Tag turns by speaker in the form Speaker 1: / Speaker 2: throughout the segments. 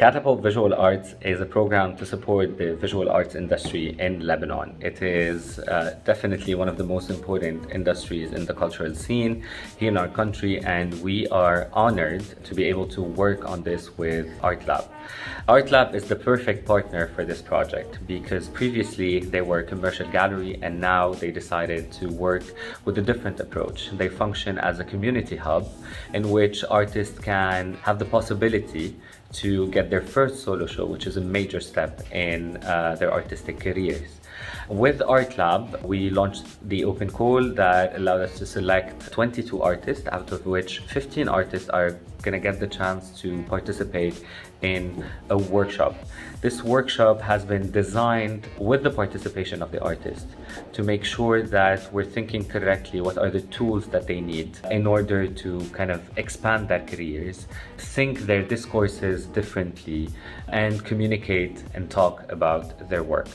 Speaker 1: Catapult Visual Arts is a program to support the visual arts industry in Lebanon. It is definitely one of the most important industries in the cultural scene here in our country, and we are honored to be able to work on this with ArtLab. ArtLab is the perfect partner for this project because previously they were a commercial gallery and now they decided to work with a different approach. They function as a community hub in which artists can have the possibility to get their first solo show, which is a major step in their artistic careers. With ArtLab, we launched the open call that allowed us to select 22 artists, out of which 15 artists are going to get the chance to participate in a workshop. This workshop has been designed with the participation of the artist to make sure that we're thinking correctly what are the tools that they need in order to kind of expand their careers, think their discourses differently, and communicate and talk about their work.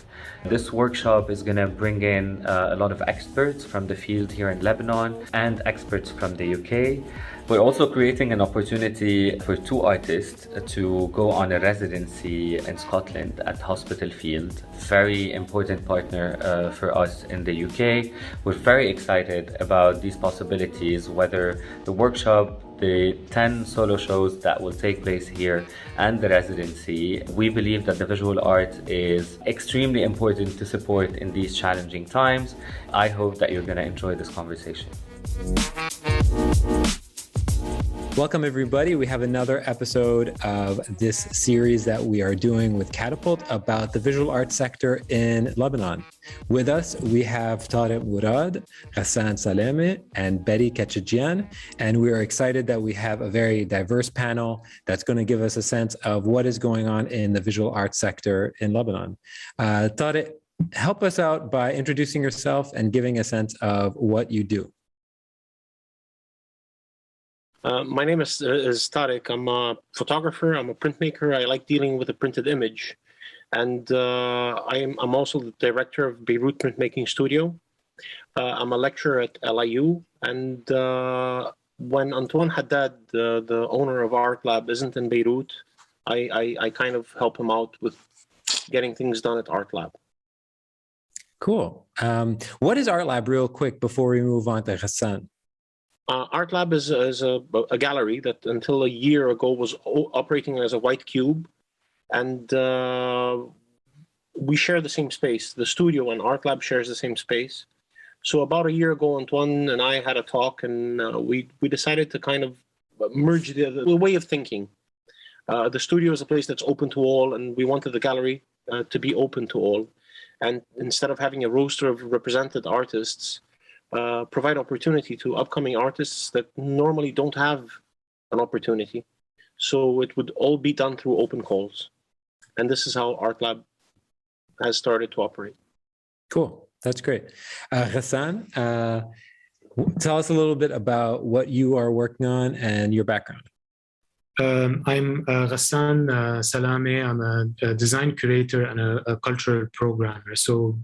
Speaker 1: This workshop is going to bring in a lot of experts from the field here in Lebanon and experts from the UK. We're also creating an opportunity for 2 artists to go on a residency in Scotland at Hospital Field. Very important partner for us in the UK. We're very excited about these possibilities, whether the workshop, the 10 solo shows that will take place here, and the residency. We believe that the visual art is extremely important to support in these challenging times. I hope that you're going to enjoy this conversation.
Speaker 2: Welcome, everybody. We have another episode of this series that we are doing with Catapult about the visual arts sector in Lebanon. With us, we have Tarek Mourad, Ghassan Salhab, and Betty Ketchedjian. And we are excited that we have a very diverse panel that's going to give us a sense of what is going on in the visual arts sector in Lebanon. Tarek, help us out by introducing yourself and giving a sense of what you do.
Speaker 3: My name is Tarek. I'm a photographer. I'm a printmaker. I like dealing with a printed image. And I'm also the director of Beirut Printmaking Studio. I'm a lecturer at LIU. And when Antoine Haddad, the owner of ArtLab, isn't in Beirut, I kind of help him out with getting things done at ArtLab.
Speaker 2: Cool. What is ArtLab real quick before we move on to Ghassan?
Speaker 3: ArtLab is a gallery that until a year ago was operating as a white cube, and we share the same space. The studio and ArtLab shares the same space. So about a year ago, Antoine and I had a talk, and we decided to kind of merge the way of thinking. The studio is a place that's open to all, and we wanted the gallery to be open to all. And instead of having a roster of represented artists, provide opportunity to upcoming artists that normally don't have an opportunity. So it would all be done through open calls. And this is how ArtLab has started to operate.
Speaker 2: Cool. That's great. Ghassan, tell us a little bit about what you are working on and your background.
Speaker 4: I'm Ghassan Salhab. I'm a design curator and a cultural programmer. So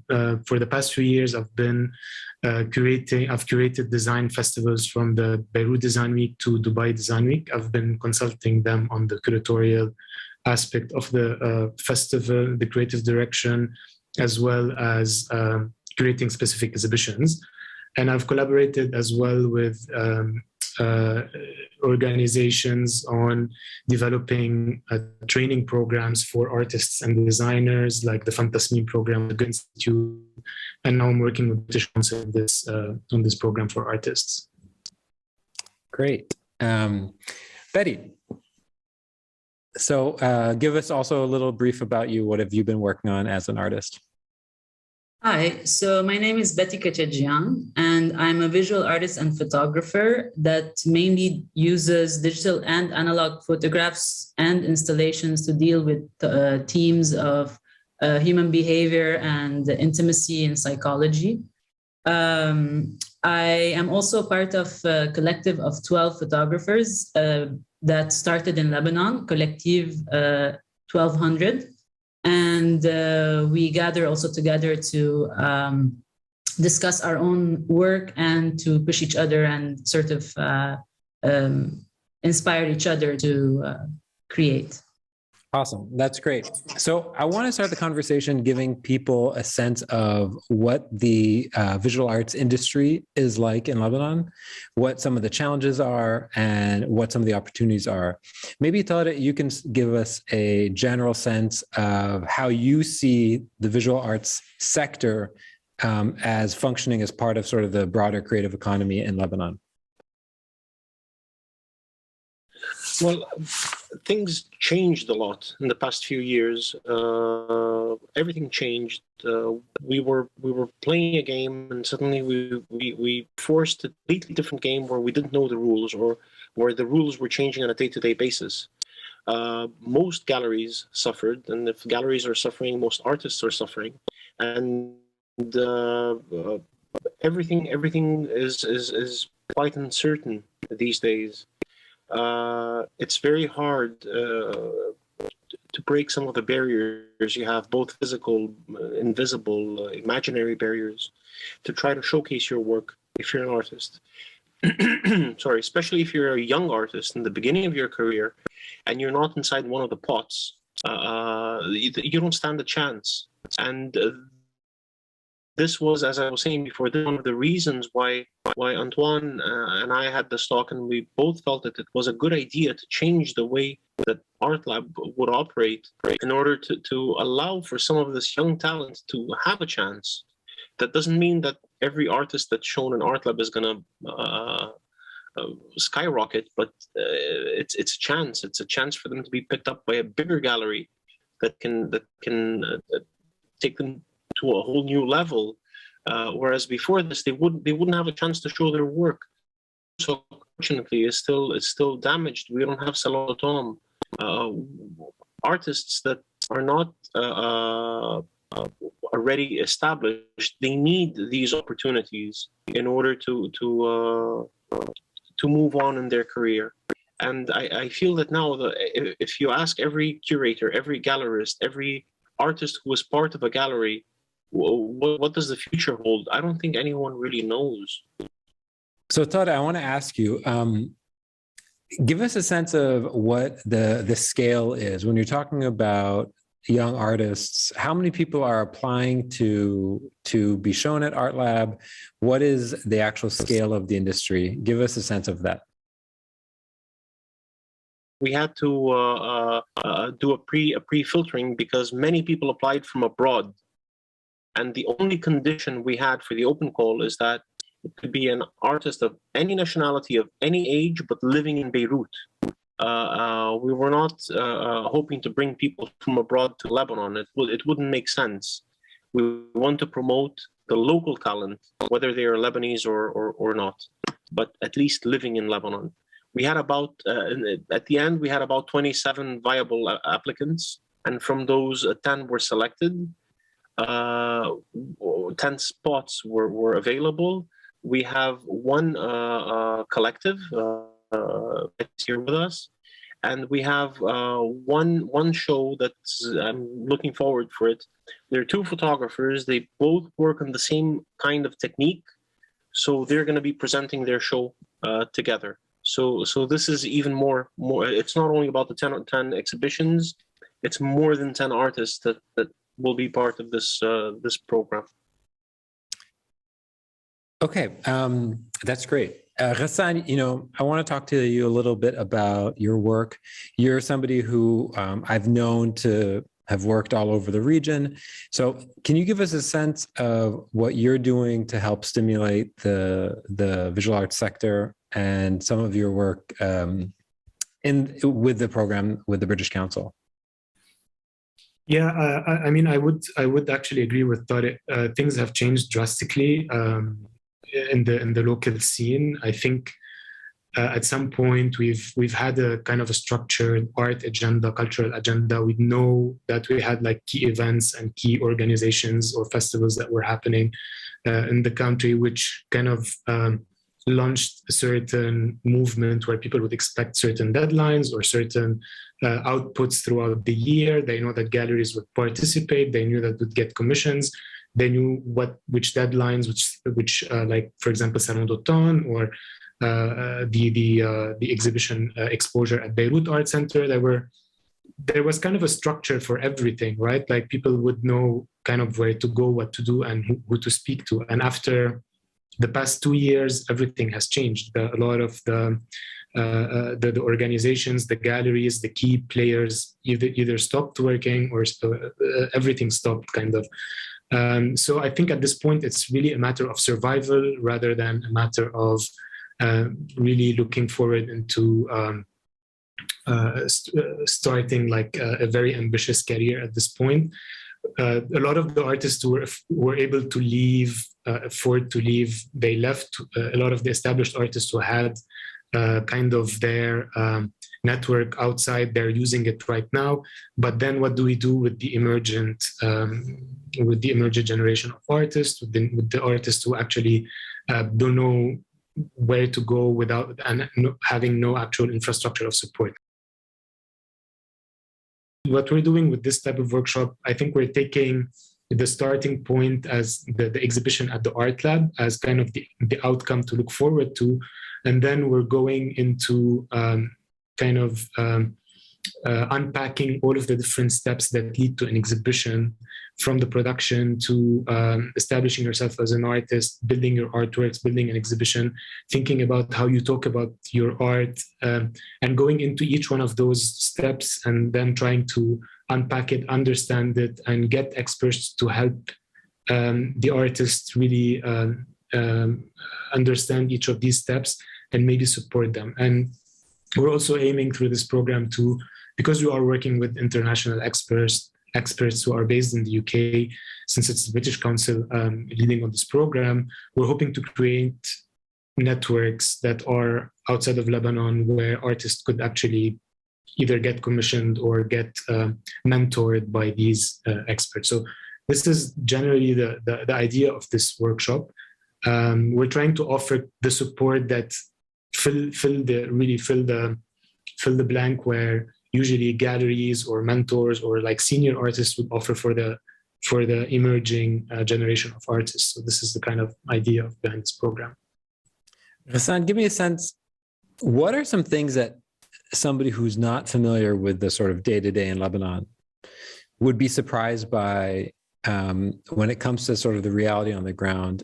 Speaker 4: for the past few years, I've curated design festivals from the Beirut Design Week to Dubai Design Week. I've been consulting them on the curatorial aspect of the festival, the creative direction, as well as curating specific exhibitions. And I've collaborated as well with organizations on developing training programs for artists and designers, like the Fantasmine program, the Good Institute, and now I'm working with British Council on this program for artists.
Speaker 2: Great. Betty, so give us also a little brief about you. What have you been working on as an artist?
Speaker 5: Hi, so my name is Betty Ketchedjian, and I'm a visual artist and photographer that mainly uses digital and analog photographs and installations to deal with themes of human behavior and intimacy and psychology. I am also part of a collective of 12 photographers that started in Lebanon, Collective 1200. And we gather also together to discuss our own work and to push each other and sort of inspire each other to create.
Speaker 2: Awesome. That's great. So I want to start the conversation giving people a sense of what the visual arts industry is like in Lebanon, what some of the challenges are, and what some of the opportunities are. Maybe, Tarek, you can give us a general sense of how you see the visual arts sector as functioning as part of sort of the broader creative economy in Lebanon.
Speaker 3: Well, things changed a lot in the past few years. Everything changed. We were playing a game, and suddenly we forced a completely different game where we didn't know the rules, or where the rules were changing on a day-to-day basis. Most galleries suffered, and if galleries are suffering, most artists are suffering, and everything is quite uncertain these days. It's very hard to break some of the barriers you have, both physical, invisible, imaginary barriers, to try to showcase your work if you're an artist. Sorry, especially if you're a young artist in the beginning of your career and you're not inside one of the pots, you don't stand a chance. And this was, as I was saying before, one of the reasons why Antoine and I had this talk, and we both felt that it was a good idea to change the way that Art Lab would operate in order to allow for some of this young talent to have a chance. That doesn't mean that every artist that's shown in Art Lab is going to skyrocket, but it's a chance. It's a chance for them to be picked up by a bigger gallery that can take them to a whole new level, whereas before this they wouldn't have a chance to show their work. So unfortunately, it's still damaged. We don't have salon autonome. Artists that are not already established, they need these opportunities in order to move on in their career. And I feel that now, if you ask every curator, every gallerist, every artist who is part of a gallery, what does the future hold? I don't think anyone really knows.
Speaker 2: So Tarek, I want to ask you, give us a sense of what the scale is. When you're talking about young artists, how many people are applying to be shown at Art Lab? What is the actual scale of the industry? Give us a sense of that.
Speaker 3: We had to do a pre-filtering because many people applied from abroad. And the only condition we had for the open call is that it could be an artist of any nationality, of any age, but living in Beirut. We were not hoping to bring people from abroad to Lebanon. It wouldn't make sense. We want to promote the local talent, whether they are Lebanese or not, but at least living in Lebanon. We had about, at the end, we had about 27 viable applicants, and from those, 10 were selected. 10 spots were available. We have one collective that's here with us, and we have one show that's, I'm looking forward for it. There are two photographers. They both work on the same kind of technique, so they're going to be presenting their show together. So this is even more. It's not only about the 10 exhibitions. It's more than 10 artists that will be part of this program.
Speaker 2: Okay, that's great. Ghassan, I want to talk to you a little bit about your work. You're somebody who I've known to have worked all over the region. So can you give us a sense of what you're doing to help stimulate the visual arts sector and some of your work with the program with the British Council?
Speaker 4: Yeah, I mean, I would actually agree with Tarek. Things have changed drastically in the local scene. I think at some point we've had a kind of a structured art agenda, cultural agenda. We know that we had like key events and key organizations or festivals that were happening in the country, which kind of launched a certain movement where people would expect certain deadlines or certain outputs throughout the year. They know that galleries would participate. They knew that would get commissions. They knew which deadlines, which like for example Salon d'Automne or the exhibition exposure at Beirut Art Center. there was kind of a structure for everything, right? Like people would know kind of where to go, what to do, and who to speak to. And after the past 2 years, everything has changed. A lot of the organizations, the galleries, the key players either stopped working or everything stopped kind of. So I think at this point, it's really a matter of survival rather than a matter of really looking forward into starting like a very ambitious career at this point. A lot of the artists who were able to leave, afford to leave, they left. A lot of the established artists who had kind of their network outside, they're using it right now. But then what do we do with the emergent generation of artists, with the artists who actually don't know where to go without and having no actual infrastructure of support? What we're doing with this type of workshop, I think we're taking the starting point as the exhibition at the Art Lab as kind of the outcome to look forward to. And then we're going into unpacking all of the different steps that lead to an exhibition, from the production to establishing yourself as an artist, building your artworks, building an exhibition, thinking about how you talk about your art, and going into each one of those steps and then trying to unpack it, understand it, and get experts to help the artists really understand each of these steps and maybe support them. And we're also aiming through this program to, because we are working with international experts who are based in the UK, since it's the British Council leading on this program, we're hoping to create networks that are outside of Lebanon where artists could actually either get commissioned or get mentored by these experts. So this is generally the idea of this workshop. We're trying to offer the support that fill the blank where usually galleries or mentors or like senior artists would offer for the emerging generation of artists. So this is the kind of idea behind this program.
Speaker 2: Ghassan, give me a sense, what are some things that somebody who's not familiar with the sort of day-to-day in Lebanon would be surprised by when it comes to sort of the reality on the ground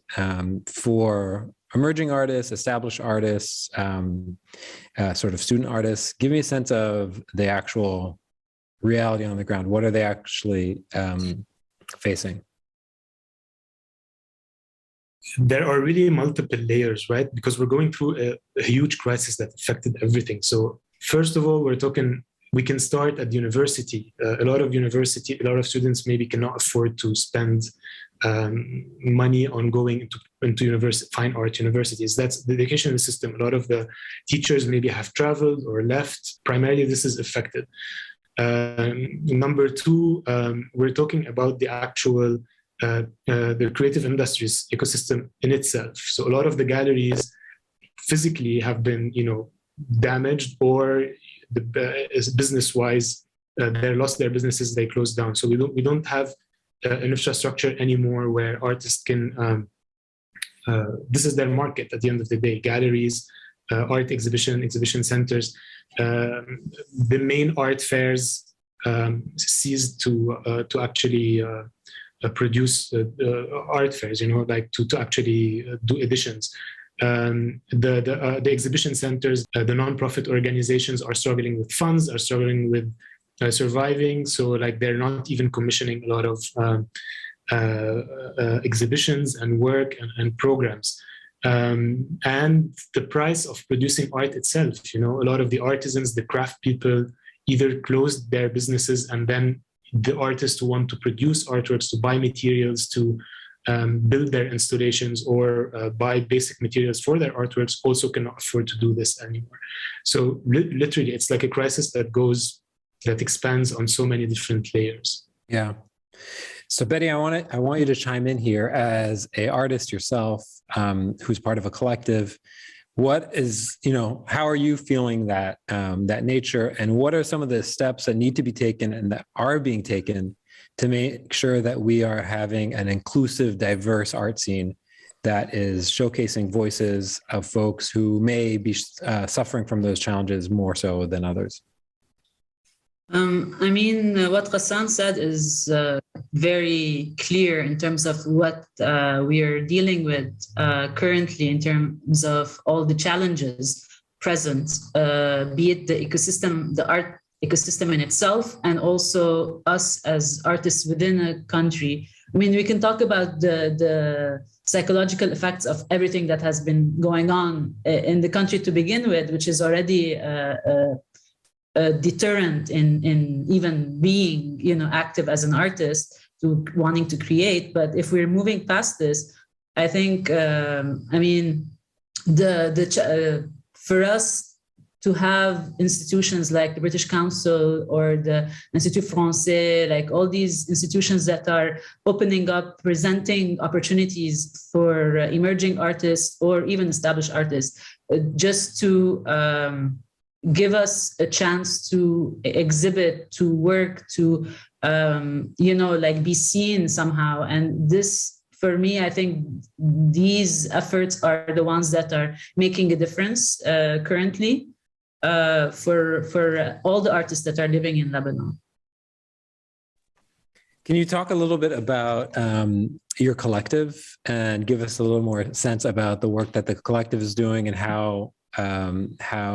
Speaker 2: for emerging artists, established artists, sort of student artists? Give me a sense of the actual reality on the ground. What are they actually facing?
Speaker 4: There are really multiple layers, right? Because we're going through a huge crisis that affected everything. So first of all, we can start at university. A lot of students maybe cannot afford to spend money on going into fine art universities. That's the educational system. A lot of the teachers maybe have traveled or left. Primarily, this is affected. Number two, we're talking about the actual the creative industries ecosystem in itself. So a lot of the galleries physically have been, damaged, or business-wise, they lost their businesses, they closed down. So we don't have an infrastructure anymore where artists can. This is their market at the end of the day. Galleries, art exhibition centers. The main art fairs ceased to actually produce art fairs. Like to actually do editions. The exhibition centers, the nonprofit organizations are struggling with funds, are struggling with surviving. So like they're not even commissioning a lot of exhibitions and work and programs. And the price of producing art itself, a lot of the artisans, the craft people either closed their businesses, and then the artists who want to produce artworks, to buy materials, to build their installations or buy basic materials for their artworks also cannot afford to do this anymore. So literally, it's like a crisis that expands on so many different layers.
Speaker 2: Yeah. So Betty, I want you to chime in here as an artist yourself, who's part of a collective. What is, how are you feeling that nature, and what are some of the steps that need to be taken and that are being taken to make sure that we are having an inclusive, diverse art scene that is showcasing voices of folks who may be suffering from those challenges more so than others?
Speaker 5: What Ghassan said is very clear in terms of what we are dealing with currently in terms of all the challenges present, be it the ecosystem, the art ecosystem in itself, and also us as artists within a country. We can talk about the psychological effects of everything that has been going on in the country to begin with, which is already a deterrent in even being, active as an artist to wanting to create. But if we're moving past this, I think, for us to have institutions like the British Council or the Institut Français, like all these institutions that are opening up, presenting opportunities for emerging artists or even established artists, just to give us a chance to exhibit, to work, to, be seen somehow. And this, for me, I think these efforts are the ones that are making a difference currently for all the artists that are living in Lebanon.
Speaker 2: Can you talk a little bit about your collective and give us a little more sense about the work that the collective is doing and how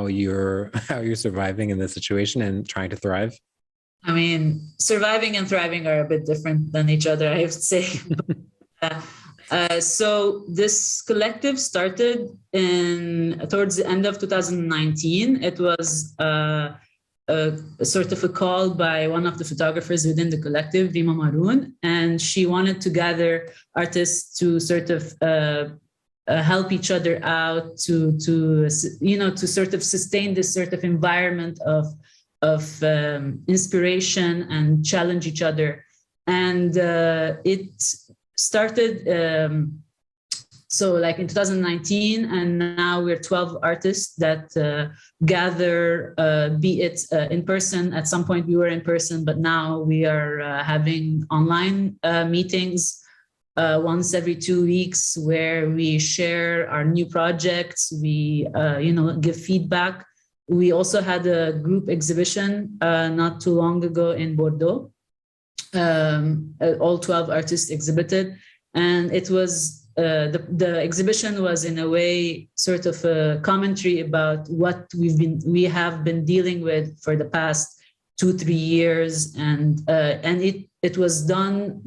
Speaker 2: you're surviving in this situation and trying to thrive?
Speaker 5: Surviving and thriving are a bit different than each other, I have to say. So this collective started towards the end of 2019. It was a sort of a call by one of the photographers within the collective, Rima Maroon, and she wanted to gather artists to sort of help each other out, to sort of sustain this sort of environment of inspiration and challenge each other. And it started in 2019, and now we're 12 artists that gather, be it in person. At some point we were in person, but now we are having online meetings once every 2 weeks, where we share our new projects, we give feedback. We also had a group exhibition not too long ago in Bordeaux. All 12 artists exhibited, and it was the exhibition was in a way sort of a commentary about what we have been dealing with for the past 2-3 years, and it was done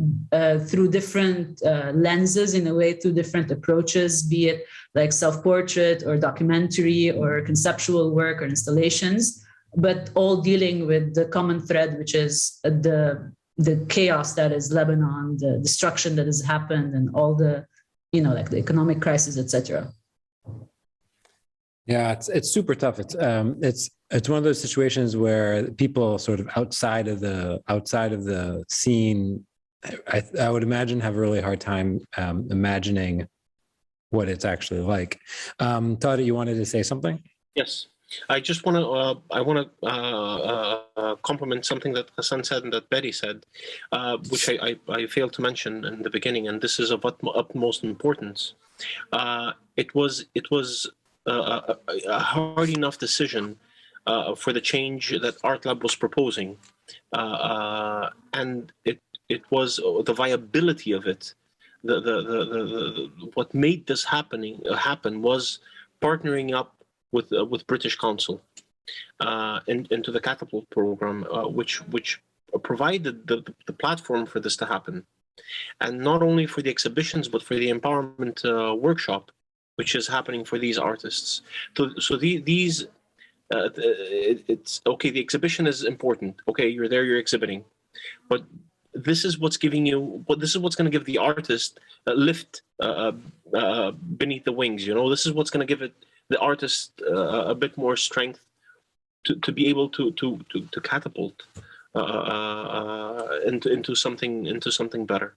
Speaker 5: through different lenses, in a way, through different approaches, be it like self-portrait or documentary or conceptual work or installations, but all dealing with the common thread, which is the chaos that is Lebanon, the destruction that has happened, and all the, the economic crisis, etc.
Speaker 2: Yeah, it's super tough. It's one of those situations where people sort of outside of the scene, I would imagine, have a really hard time imagining what it's actually like. Tarek, you wanted to say something?
Speaker 3: Yes. I just want to compliment something that Ghassan said and that Betty said, which I failed to mention in the beginning, and this is of utmost importance. It was a hard enough decision for the change that Art Lab was proposing, and it was the viability of it. What made this happen was partnering up with British Council into the Catapult program, which provided the platform for this to happen, and not only for the exhibitions but for the empowerment workshop, which is happening for these artists. So these it's okay. The exhibition is important. Okay, you're there, you're exhibiting, but this is what's giving you. This is what's going to give the artist a lift beneath the wings. This is what's going to give the artist a bit more strength to be able to catapult into something better.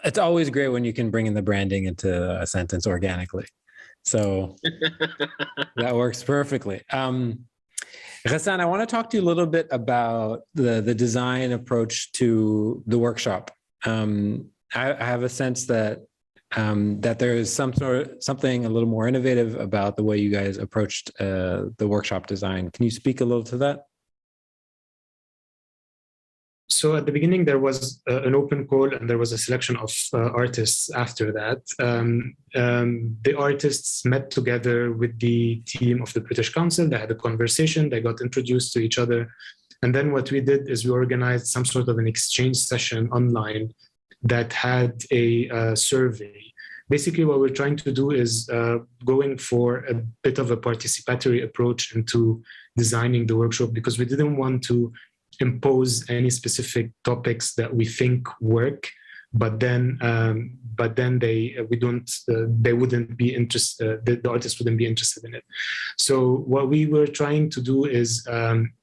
Speaker 2: It's always great when you can bring in the branding into a sentence organically. So that works perfectly. Ghassan, I want to talk to you a little bit about the design approach to the workshop. I have a sense that there is something a little more innovative about the way you guys approached the workshop design. Can you speak a little to that?
Speaker 4: So at the beginning, there was an open call and there was a selection of artists after that. The artists met together with the team of the British Council. They had a conversation, they got introduced to each other. And then what we did is we organized some sort of an exchange session online that had a survey. Basically, what we're trying to do is going for a bit of a participatory approach into designing the workshop, because we didn't want to impose any specific topics that we think work, but then they wouldn't be interested. The artists wouldn't be interested in it. So what we were trying to do is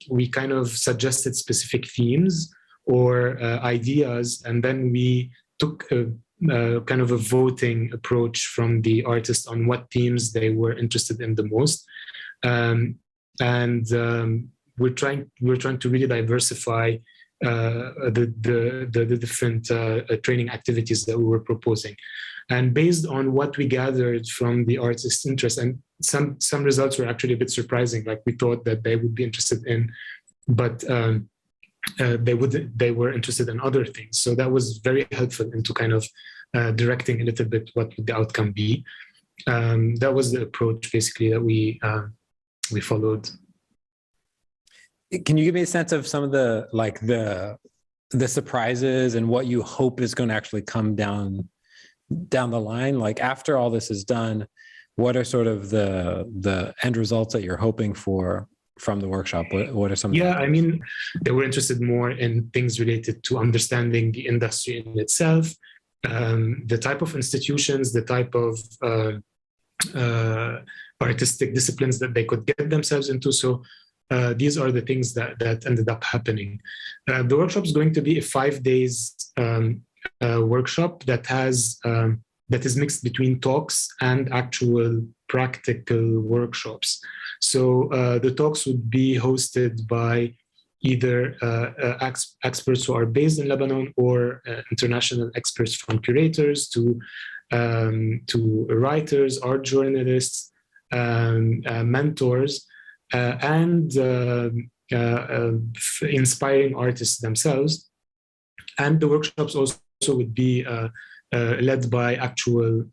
Speaker 4: we kind of suggested specific themes or ideas, and then we took kind of a voting approach from the artists on what themes they were interested in the most, we're trying to really diversify the different training activities that we were proposing, and based on what we gathered from the artists' interest, and some results were actually a bit surprising. Like we thought that they would be interested in, but they were interested in other things. So that was very helpful into kind of directing a little bit what would the outcome be. That was the approach basically that we followed.
Speaker 2: Can you give me a sense of some of the surprises and what you hope is going to actually come down the line? Like after all this is done, what are sort of the end results that you're hoping for from the workshop? What are some?
Speaker 4: Yeah, I mean, they were interested more in things related to understanding the industry in itself, the type of institutions, the type of artistic disciplines that they could get themselves into. So these are the things that ended up happening. The workshop is going to be a 5 days workshop that is mixed between talks and actual practical workshops. So the talks would be hosted by either experts who are based in Lebanon or international experts, from curators to writers, art journalists, mentors, and inspiring artists themselves. And the workshops also would be led by actual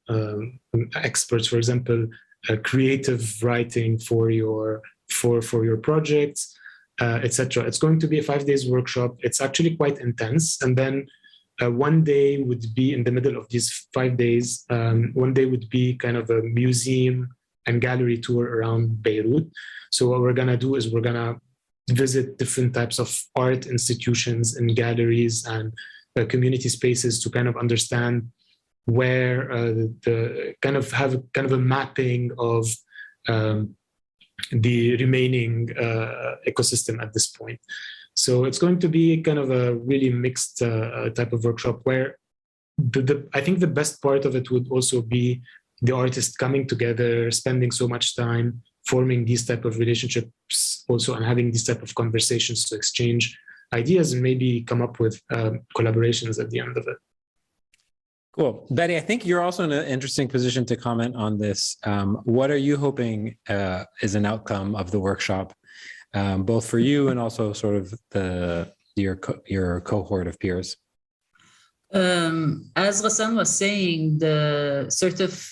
Speaker 4: experts, for example, creative writing for your projects, etc. It's going to be a 5 days workshop. It's actually quite intense. And then one day would be in the middle of these 5 days. One day would be kind of a museum and gallery tour around Beirut. So what we're gonna do is we're gonna visit different types of art institutions and galleries and community spaces to kind of understand where the kind of have kind of a mapping of the remaining ecosystem at this point. So it's going to be kind of a really mixed type of workshop where I think the best part of it would also be the artists coming together, spending so much time, forming these type of relationships also, and having these type of conversations to exchange ideas and maybe come up with collaborations at the end of it.
Speaker 2: Cool. Betty, I think you're also in an interesting position to comment on this. What are you hoping is an outcome of the workshop, both for you and also sort of your cohort of peers?
Speaker 5: As Ghassan was saying, the sort of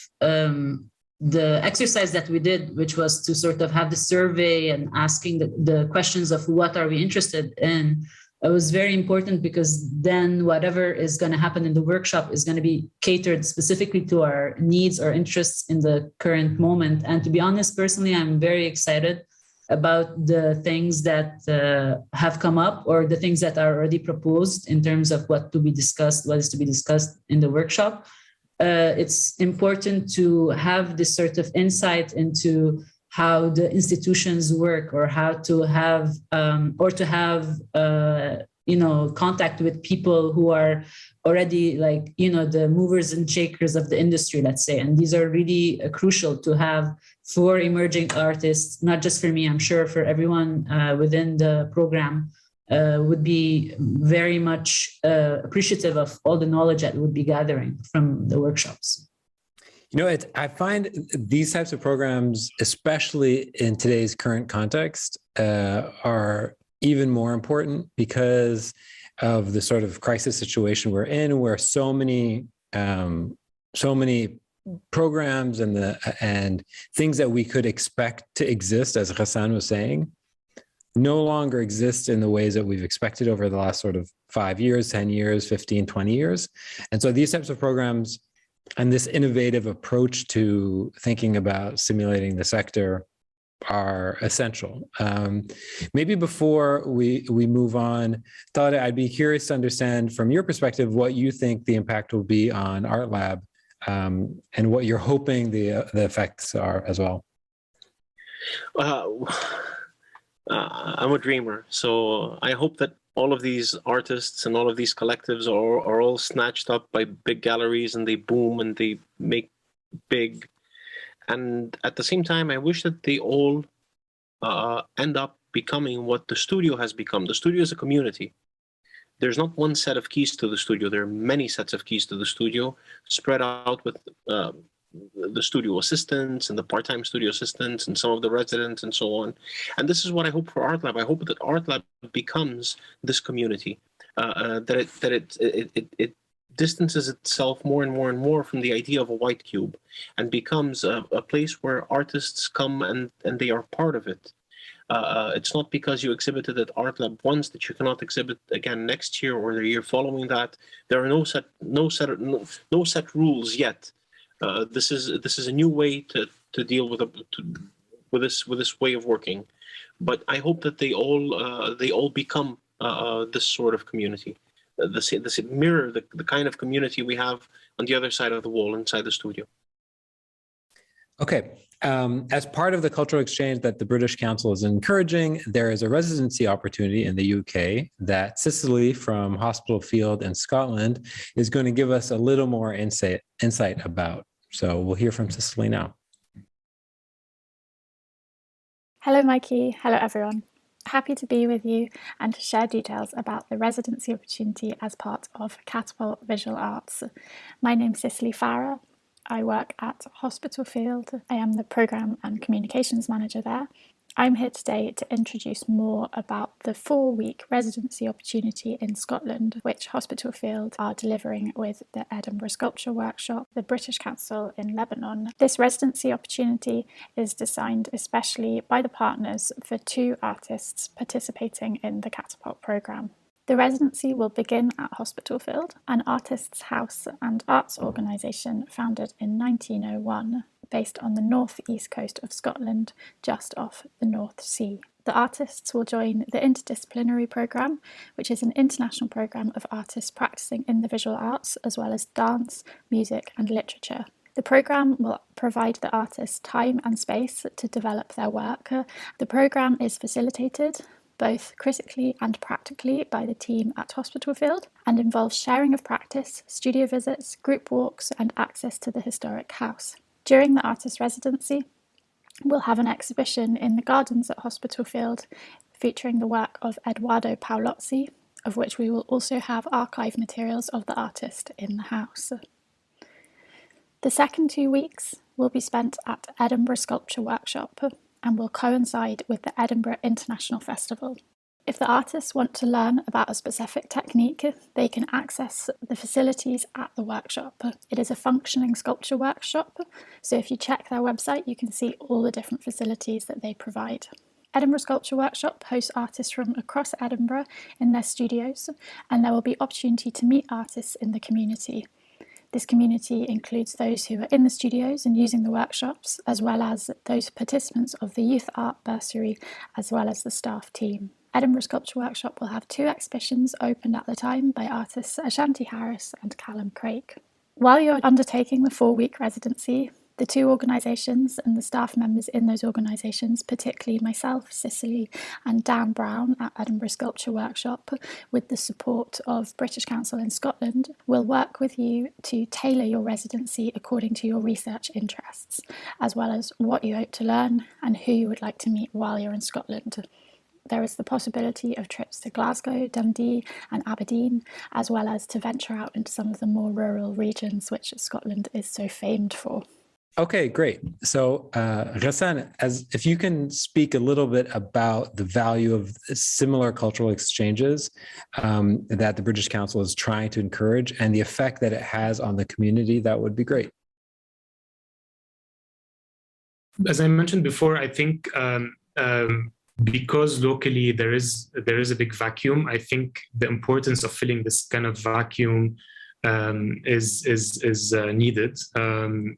Speaker 5: the exercise that we did, which was to sort of have the survey and asking the questions of what are we interested in, it was very important, because then whatever is going to happen in the workshop is going to be catered specifically to our needs or interests in the current moment. And to be honest, personally, I'm very excited about the things that have come up, or the things that are already proposed in terms of what is to be discussed in the workshop. It's important to have this sort of insight into how the institutions work, or how to have contact with people who are already the movers and shakers of the industry, let's say. And these are really crucial to have for emerging artists, not just for me, I'm sure for everyone within the program. Would be very much appreciative of all the knowledge that would be gathering from the workshops.
Speaker 2: I find these types of programs, especially in today's current context, are even more important, because of the sort of crisis situation we're in, where so many programs and things that we could expect to exist, as Ghassan was saying, no longer exist in the ways that we've expected over the last sort of 5 years, 10 years, 15, 20 years. And so these types of programs and this innovative approach to thinking about stimulating the sector are essential. Maybe before we move on, Tarek, I'd be curious to understand from your perspective what you think the impact will be on Art Lab, and what you're hoping the effects are as well.
Speaker 3: I'm a dreamer, so I hope that all of these artists and all of these collectives are all snatched up by big galleries, and they boom and they make big. And at the same time, I wish that they all end up becoming what the studio has become. The studio is a community. There's not one set of keys to the studio. There are many sets of keys to the studio spread out with the studio assistants and the part-time studio assistants and some of the residents and so on. And this is what I hope for Art Lab. I hope that Art Lab becomes this community, that it distances itself more and more and more from the idea of a white cube and becomes a place where artists come and they are part of it. It's not because you exhibited at Art Lab once that you cannot exhibit again next year or the year following that. There are no set rules yet. This is a new way to deal with this way of working, but I hope that they all become this sort of community. This mirror the kind of community we have on the other side of the wall inside the studio.
Speaker 2: Okay. As part of the cultural exchange that the British Council is encouraging, there is a residency opportunity in the UK that Cicely from Hospital Field in Scotland is going to give us a little more insight about. So we'll hear from Cicely now.
Speaker 6: Hello, Mikey. Hello, everyone. Happy to be with you and to share details about the residency opportunity as part of Catapult Visual Arts. My name's Cicely Farah. I work at Hospital Field. I am the Programme and Communications Manager there. I'm here today to introduce more about the 4-week residency opportunity in Scotland, which Hospital Field are delivering with the Edinburgh Sculpture Workshop, the British Council in Lebanon. This residency opportunity is designed especially by the partners for 2 artists participating in the Catapult programme. The residency will begin at Hospital Field, an artists' house and arts organisation founded in 1901, based on the north-east coast of Scotland, just off the North Sea. The artists will join the interdisciplinary programme, which is an international programme of artists practising in the visual arts, as well as dance, music and literature. The programme will provide the artists time and space to develop their work. The programme is facilitated both critically and practically by the team at Hospital Field, and involves sharing of practice, studio visits, group walks and access to the historic house. During the artist residency, we'll have an exhibition in the gardens at Hospital Field featuring the work of Edoardo Paolozzi, of which we will also have archive materials of the artist in the house. The second 2 weeks will be spent at Edinburgh Sculpture Workshop and will coincide with the Edinburgh International Festival. If the artists want to learn about a specific technique, they can access the facilities at the workshop. It is a functioning sculpture workshop, so if you check their website, you can see all the different facilities that they provide. Edinburgh Sculpture Workshop hosts artists from across Edinburgh in their studios, and there will be opportunity to meet artists in the community. This community includes those who are in the studios and using the workshops, as well as those participants of the Youth Art Bursary, as well as the staff team. Edinburgh Sculpture Workshop will have 2 exhibitions opened at the time by artists Ashanti Harris and Callum Craig. While you're undertaking the 4-week residency, the 2 organisations and the staff members in those organisations, particularly myself, Cicely and Dan Brown at Edinburgh Sculpture Workshop, with the support of British Council in Scotland, will work with you to tailor your residency according to your research interests, as well as what you hope to learn and who you would like to meet while you're in Scotland. There is the possibility of trips to Glasgow, Dundee and Aberdeen, as well as to venture out into some of the more rural regions which Scotland is so famed for.
Speaker 2: Okay, great. So, Ghassan, if you can speak a little bit about the value of similar cultural exchanges that the British Council is trying to encourage and the effect that it has on the community, that would be great.
Speaker 4: As I mentioned before, I think because locally there is a big vacuum, I think the importance of filling this kind of vacuum is needed, and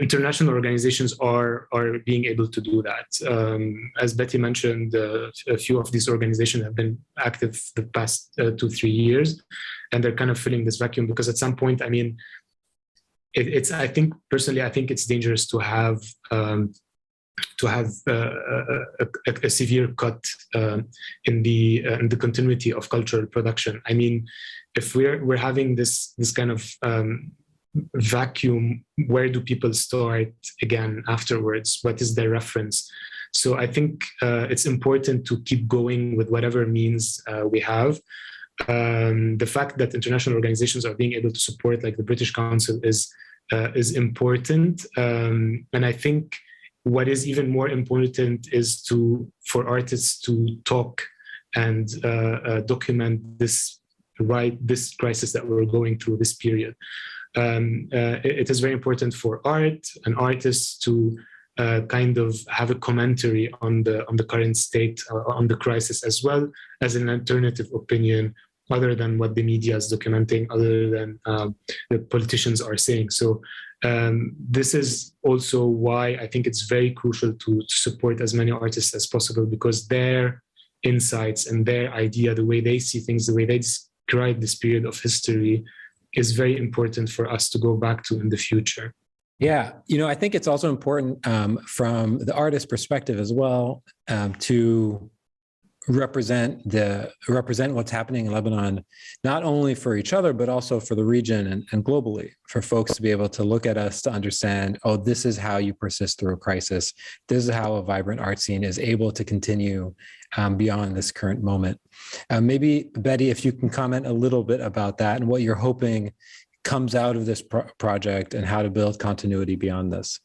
Speaker 4: international organizations are being able to do that. As Betty mentioned, a few of these organizations have been active the past 2-3 years, and they're kind of filling this vacuum because at some point, I mean, it's I think personally, I think it's dangerous to have a severe cut in the continuity of cultural production. I mean, if we're having this kind of vacuum, where do people start again afterwards? What is their reference? So I think it's important to keep going with whatever means we have. The fact that international organizations are being able to support, like the British Council, is important, and I think what is even more important is for artists to talk and document this crisis that we're going through, this period. It is very important for art and artists to kind of have a commentary on the current state, on the crisis, as well as an alternative opinion other than what the media is documenting, other than the politicians are saying. So this is also why I think it's very crucial to support as many artists as possible, because their insights and their idea, the way they see things, the way they describe this period of history, is very important for us to go back to in the future.
Speaker 2: Yeah, I think it's also important from the artist's perspective as well to represent what's happening in Lebanon, not only for each other, but also for the region and globally, for folks to be able to look at us to understand, oh, this is how you persist through a crisis. This is how a vibrant art scene is able to continue beyond this current moment. Maybe, Betty, if you can comment a little bit about that and what you're hoping comes out of this project and how to build continuity beyond this.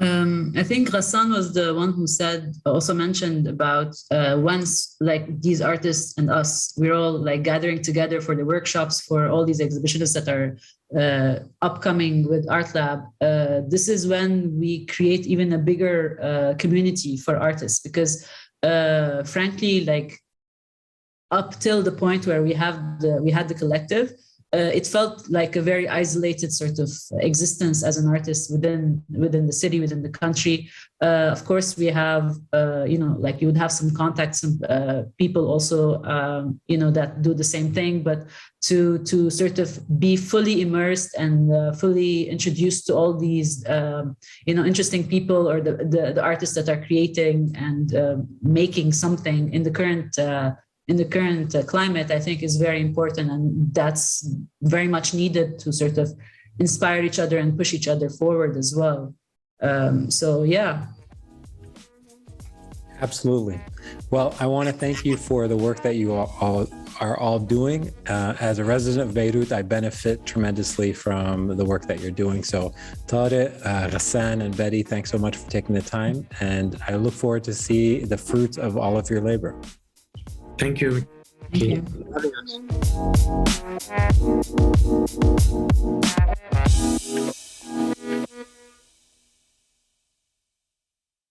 Speaker 5: I think Ghassan was the one who also mentioned about once like these artists and us, we're all like gathering together for the workshops, for all these exhibitions that are upcoming with Art Lab. This is when we create even a bigger community for artists, because frankly, like up till the point where we had the collective, it felt like a very isolated sort of existence as an artist within the city, within the country. Of course, we have, like you would have some contacts, some people also, that do the same thing. But to sort of be fully immersed and fully introduced to all these, interesting people, or the artists that are creating and making something in the current climate, I think is very important, and that's very much needed to sort of inspire each other and push each other forward as well. So yeah.
Speaker 2: Absolutely. Well, I want to thank you for the work that you are all doing. As a resident of Beirut, I benefit tremendously from the work that you're doing. So Tarek, Ghassan, and Betty, thanks so much for taking the time, and I look forward to see the fruits of all of your labor.
Speaker 4: Thank you.
Speaker 5: Thank you.